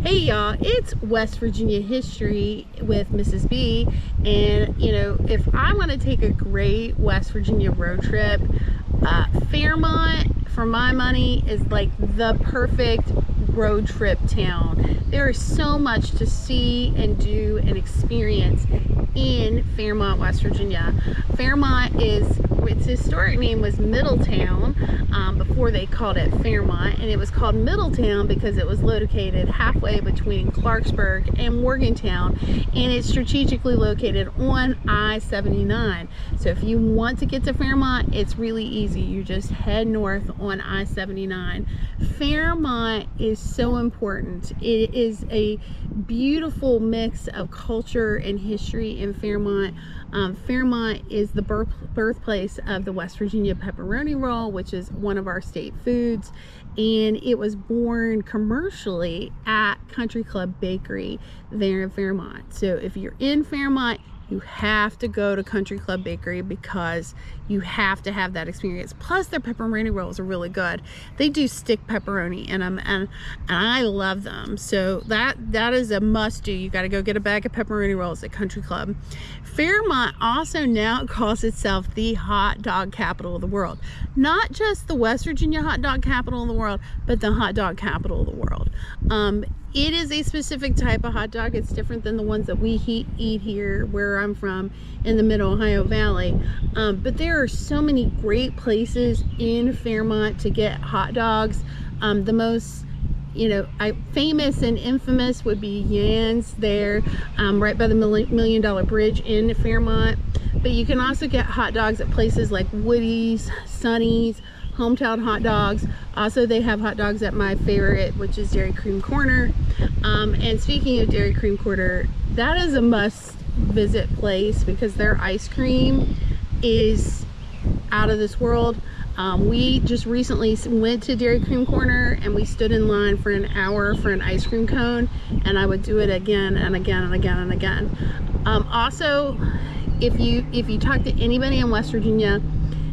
Hey y'all, it's West Virginia History with Mrs. B, and if I want to take a great West Virginia road trip, Fairmont, for my money, is like the perfect road trip town. There is so much to see and do and experience in Fairmont, West Virginia. Fairmont its historic name was Middletown before they called it Fairmont, and it was called Middletown because it was located halfway between Clarksburg and Morgantown, and it's strategically located on I-79. So if you want to get to Fairmont, it's really easy. You just head north on I-79. Fairmont is so important. It is a beautiful mix of culture and history in Fairmont. Fairmont is the birthplace of the West Virginia pepperoni roll, which is one of our state foods, and it was born commercially at Country Club Bakery there in Fairmont. So if you're in Fairmont, you have to go to Country Club Bakery because you have to have that experience. Plus, their pepperoni rolls are really good. They do stick pepperoni in them, and I love them. So that is a must do. You got to go get a bag of pepperoni rolls at Country Club. Fairmont also now calls itself the hot dog capital of the world. Not just the West Virginia hot dog capital of the world, but the hot dog capital of the world. It is a specific type of hot dog. It's different than the ones that we eat here where I'm from in the Mid Ohio Valley. But there are so many great places in Fairmont to get hot dogs. The most famous and infamous would be Yan's there, right by the Million Dollar Bridge in Fairmont. But you can also get hot dogs at places like Woody's, Sonny's, Hometown Hot Dogs. Also, they have hot dogs at my favorite, which is Dairy Cream Corner. And speaking of Dairy Cream Corner, that is a must visit place because their ice cream is out of this world. We just recently went to Dairy Cream Corner and we stood in line for an hour for an ice cream cone, and I would do it again and again and again and again. Also, if you talk to anybody in West Virginia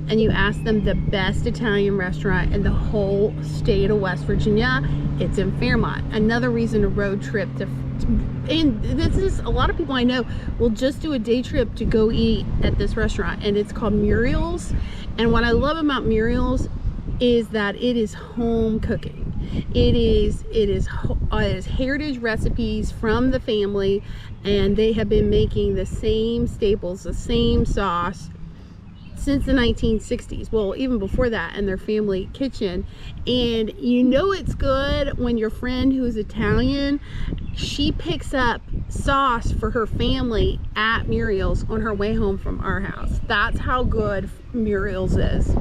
and you ask them the best Italian restaurant in the whole state of West Virginia, it's in Fairmont. Another reason to road trip and this is, a lot of people I know will just do a day trip to go eat at this restaurant, and it's called Muriel's. And what I love about Muriel's is that it is home cooking. It is heritage recipes from the family, and they have been making the same staples, the same sauce since the 1960s. Well, even before that, in their family kitchen. And it's good when your friend who's Italian, she picks up sauce for her family at Muriel's on her way home from our house. That's how good Muriel's is.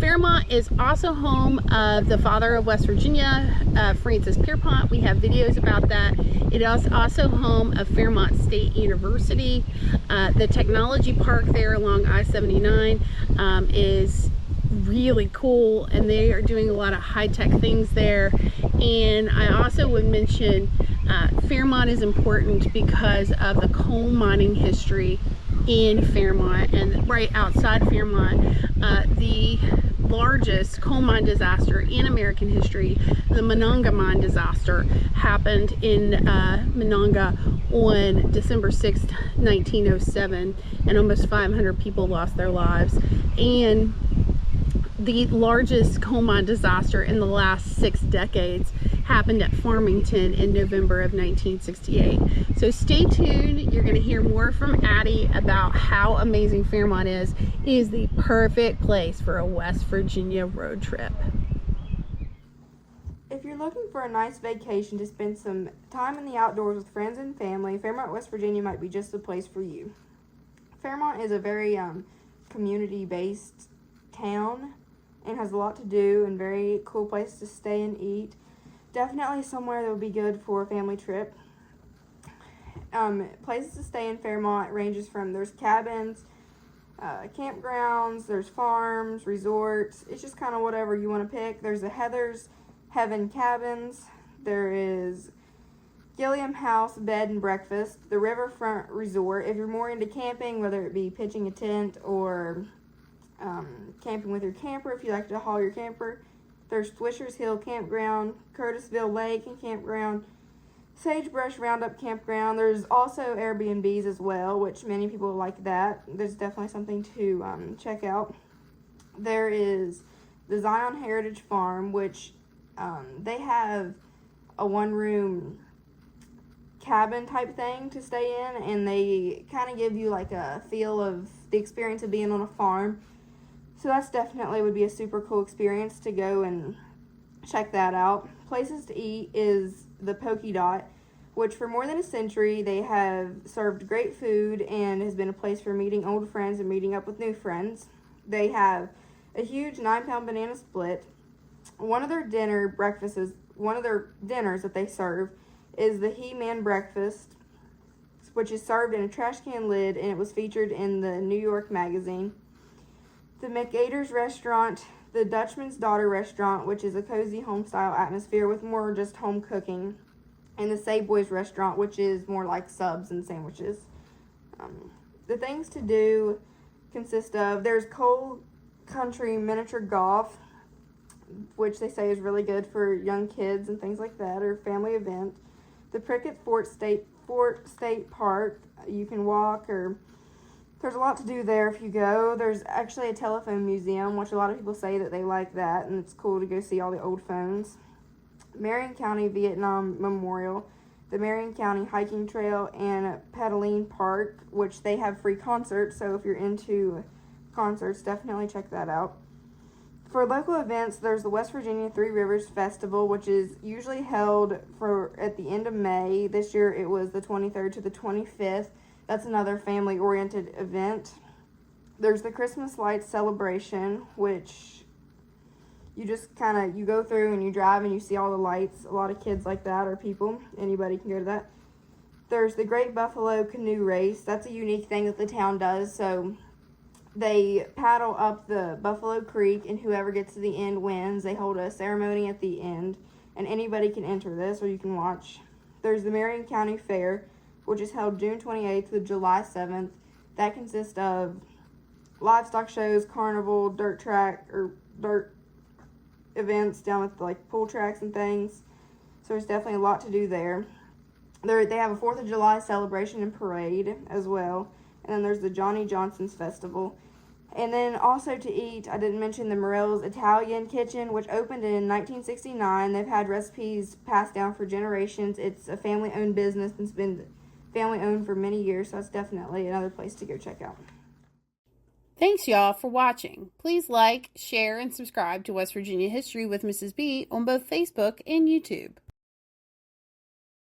Fairmont is also home of the father of West Virginia, Francis Pierpont. We have videos about that. It is also home of Fairmont State University. The technology park there along I-79 is really cool, and they are doing a lot of high-tech things there. And I also would mention Fairmont is important because of the coal mining history in Fairmont, and right outside Fairmont, the largest coal mine disaster in American history, the Monongah mine disaster, happened in Monongah on December 6th, 1907, and almost 500 people lost their lives. And the largest coal mine disaster in the last 6 decades happened at Farmington in November of 1968. So stay tuned. You're going to hear more from Addie about how amazing Fairmont is. It is the perfect place for a West Virginia road trip. If you're looking for a nice vacation to spend some time in the outdoors with friends and family, Fairmont, West Virginia might be just the place for you. Fairmont is a very community-based town and has a lot to do and very cool place to stay and eat. Definitely somewhere that would be good for a family trip. Places to stay in Fairmont ranges from, there's cabins, campgrounds, there's farms, resorts. It's just kind of whatever you want to pick. There's the Heather's Heaven Cabins. There is Gilliam House Bed and Breakfast, the Riverfront Resort. If you're more into camping, whether it be pitching a tent or camping with your camper, if you like to haul your camper, There's Swisher's Hill Campground, Curtisville Lake and Campground, Sagebrush Roundup Campground. There's also Airbnbs as well, which many people like that. There's definitely something to check out. There is the Zion Heritage Farm, which they have a one-room cabin type thing to stay in, and they kind of give you like a feel of the experience of being on a farm. So that's definitely would be a super cool experience to go and check that out. Places to eat is the Pokey Dot, which for more than a century they have served great food and has been a place for meeting old friends and meeting up with new friends. They have a huge 9-pound banana split. One of their dinners that they serve is the He-Man breakfast, which is served in a trash can lid, and it was featured in the New York Magazine. The McAders restaurant, the Dutchman's Daughter restaurant, which is a cozy home-style atmosphere with more just home cooking, and the Say Boys restaurant, which is more like subs and sandwiches. The things to do consist of, there's Coal Country Miniature Golf, which they say is really good for young kids and things like that, or family event. The Prickett Fort State Park, you can walk, or there's a lot to do there if you go. There's actually a telephone museum, which a lot of people say that they like that, and it's cool to go see all the old phones. Marion County Vietnam Memorial, the Marion County Hiking Trail, and Petalene Park, which they have free concerts, so if you're into concerts, definitely check that out. For local events, there's the West Virginia Three Rivers Festival, which is usually held at the end of May. This year it was the 23rd to the 25th. That's another family-oriented event. There's the Christmas Lights Celebration, which you just you go through and you drive and you see all the lights. A lot of kids like that, or people. Anybody can go to that. There's the Great Buffalo Canoe Race. That's a unique thing that the town does. So they paddle up the Buffalo Creek, and whoever gets to the end wins. They hold a ceremony at the end, and anybody can enter this, or you can watch. There's the Marion County Fair, which is held June 28th to July 7th. That consists of livestock shows, carnival, dirt events down at the pool tracks and things. So there's definitely a lot to do there. They have a 4th of July celebration and parade as well. And then there's the Johnny Johnson's Festival. And then also to eat, I didn't mention the Morel's Italian Kitchen, which opened in 1969. They've had recipes passed down for generations. It's a family-owned business that's been family-owned for many years, so it's definitely another place to go check out. Thanks, y'all, for watching. Please like, share, and subscribe to West Virginia History with Mrs. B on both Facebook and YouTube.